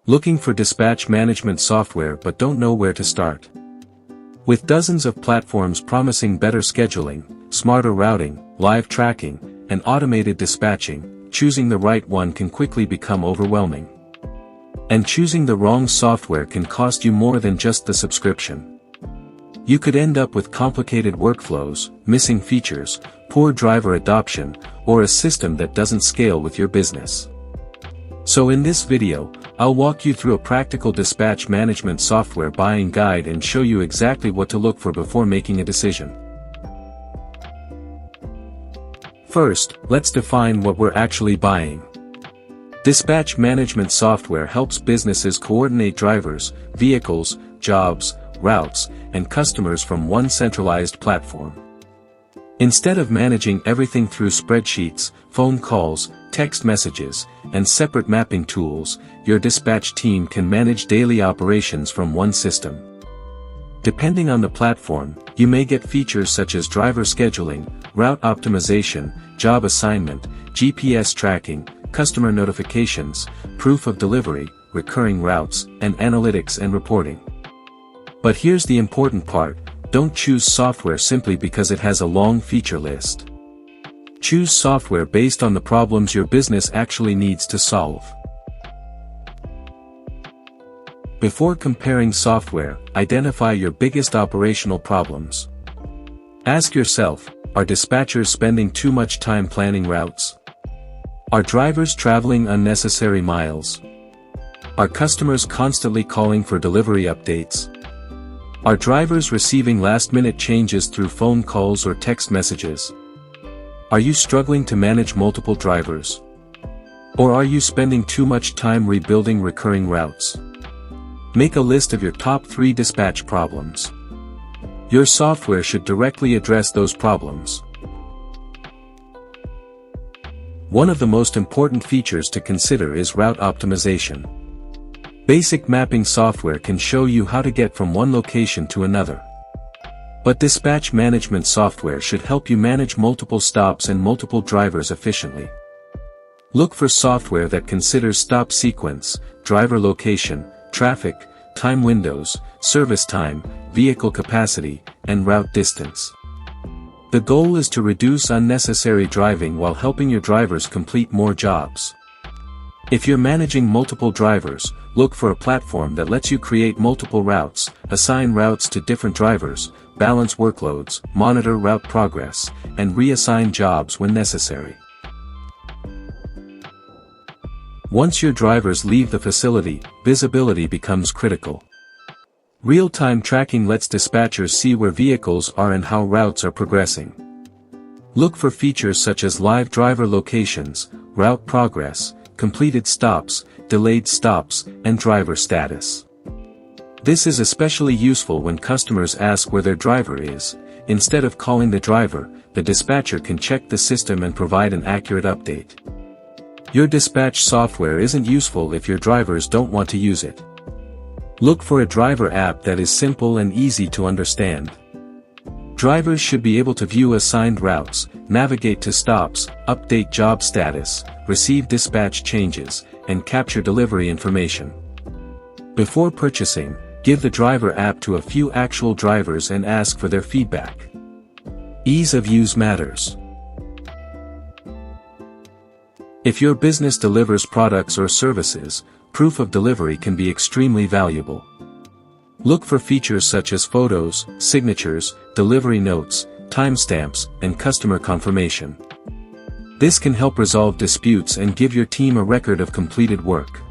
Looking for dispatch management software but don't know where to start? With dozens of platforms promising better scheduling, smarter routing, live tracking, and automated dispatching, choosing the right one can quickly become overwhelming. And choosing the wrong software can cost you more than just the subscription. You could end up with complicated workflows, missing features, poor driver adoption, or a system that doesn't scale with your business. So in this video, I'll walk you through a practical dispatch management software buying guide and show you exactly what to look for before making a decision. First, let's define what we're actually buying. Dispatch management software helps businesses coordinate drivers, vehicles, jobs, routes, and customers from one centralized platform. Instead of managing everything through spreadsheets, phone calls, text messages, and separate mapping tools, your dispatch team can manage daily operations from one system. Depending on the platform, you may get features such as driver scheduling, route optimization, job assignment, GPS tracking, customer notifications, proof of delivery, recurring routes, and analytics and reporting. But here's the important part: don't choose software simply because it has a long feature list. Choose software based on the problems your business actually needs to solve. Before comparing software, identify your biggest operational problems. Ask yourself, are dispatchers spending too much time planning routes? Are drivers traveling unnecessary miles? Are customers constantly calling for delivery updates? Are drivers receiving last-minute changes through phone calls or text messages? Are you struggling to manage multiple drivers? Or are you spending too much time rebuilding recurring routes? Make a list of your top 3 dispatch problems. Your software should directly address those problems. One of the most important features to consider is route optimization. Basic mapping software can show you how to get from one location to another. But dispatch management software should help you manage multiple stops and multiple drivers efficiently. Look for software that considers stop sequence, driver location, traffic, time windows, service time, vehicle capacity, and route distance. The goal is to reduce unnecessary driving while helping your drivers complete more jobs. If you're managing multiple drivers, look for a platform that lets you create multiple routes, assign routes to different drivers, balance workloads, monitor route progress, and reassign jobs when necessary. Once your drivers leave the facility, visibility becomes critical. Real-time tracking lets dispatchers see where vehicles are and how routes are progressing. Look for features such as live driver locations, route progress, completed stops, delayed stops, and driver status. This is especially useful when customers ask where their driver is. Instead of calling the driver, the dispatcher can check the system and provide an accurate update. Your dispatch software isn't useful if your drivers don't want to use it. Look for a driver app that is simple and easy to understand. Drivers should be able to view assigned routes, navigate to stops, update job status, receive dispatch changes, and capture delivery information. Before purchasing, give the driver app to a few actual drivers and ask for their feedback. Ease of use matters. If your business delivers products or services, proof of delivery can be extremely valuable. Look for features such as photos, signatures, delivery notes, timestamps, and customer confirmation. This can help resolve disputes and give your team a record of completed work.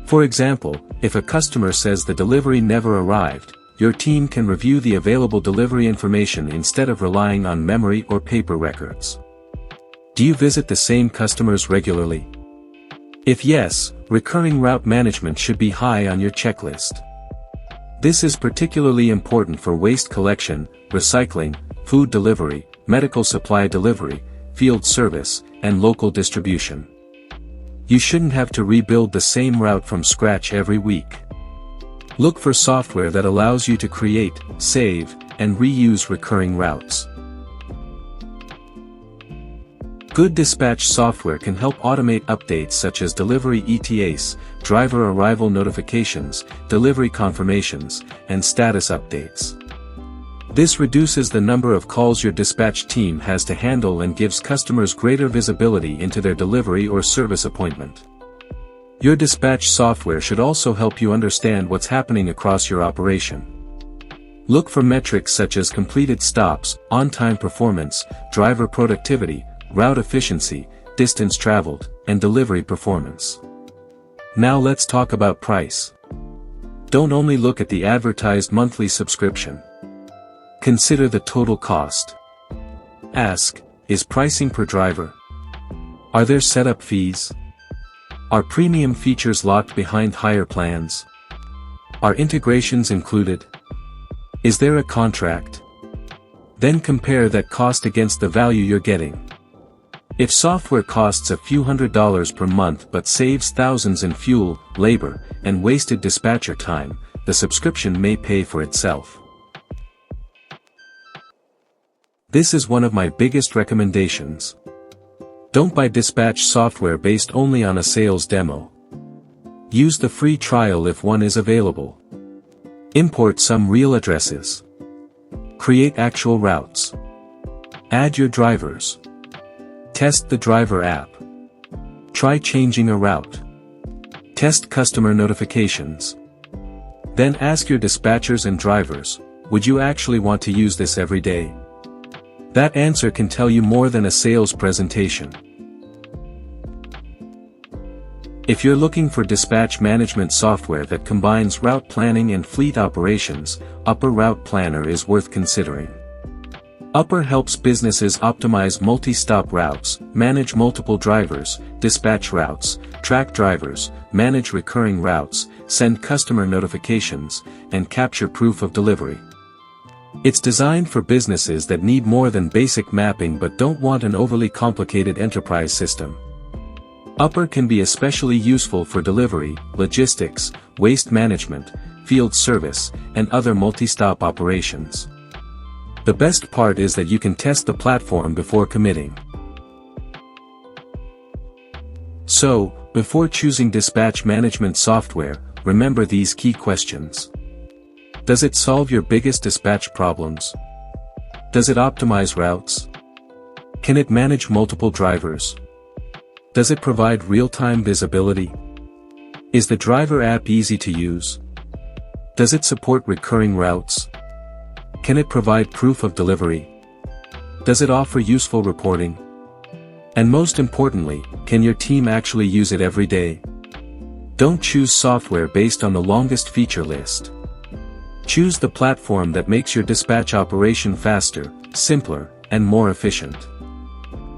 For example, if a customer says the delivery never arrived, your team can review the available delivery information instead of relying on memory or paper records. Do you visit the same customers regularly? If yes, recurring route management should be high on your checklist. This is particularly important for waste collection, recycling, food delivery, medical supply delivery, field service, and local distribution. You shouldn't have to rebuild the same route from scratch every week. Look for software that allows you to create, save, and reuse recurring routes. Good dispatch software can help automate updates such as delivery ETAs, driver arrival notifications, delivery confirmations, and status updates. This reduces the number of calls your dispatch team has to handle and gives customers greater visibility into their delivery or service appointment. Your dispatch software should also help you understand what's happening across your operation. Look for metrics such as completed stops, on-time performance, driver productivity, route efficiency, distance traveled, and delivery performance. Now let's talk about price. Don't only look at the advertised monthly subscription. Consider the total cost. Ask, is pricing per driver? Are there setup fees? Are premium features locked behind higher plans? Are integrations included? Is there a contract? Then compare that cost against the value you're getting. If software costs a few $100s per month but saves thousands in fuel, labor, and wasted dispatcher time, the subscription may pay for itself. This is one of my biggest recommendations. Don't buy dispatch software based only on a sales demo. Use the free trial if one is available. Import some real addresses. Create actual routes. Add your drivers. Test the driver app. Try changing a route. Test customer notifications. Then ask your dispatchers and drivers, would you actually want to use this every day? That answer can tell you more than a sales presentation. If you're looking for dispatch management software that combines route planning and fleet operations, Upper Route Planner is worth considering. Upper helps businesses optimize multi-stop routes, manage multiple drivers, dispatch routes, track drivers, manage recurring routes, send customer notifications, and capture proof of delivery. It's designed for businesses that need more than basic mapping but don't want an overly complicated enterprise system. Upper can be especially useful for delivery, logistics, waste management, field service, and other multi-stop operations. The best part is that you can test the platform before committing. So, before choosing dispatch management software, remember these key questions. Does it solve your biggest dispatch problems? Does it optimize routes? Can it manage multiple drivers? Does it provide real-time visibility? Is the driver app easy to use? Does it support recurring routes? Can it provide proof of delivery? Does it offer useful reporting? And most importantly, can your team actually use it every day? Don't choose software based on the longest feature list. Choose the platform that makes your dispatch operation faster, simpler, and more efficient.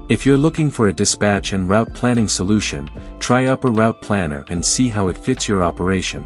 If you're looking for a dispatch and route planning solution, try Upper Route Planner and see how it fits your operation.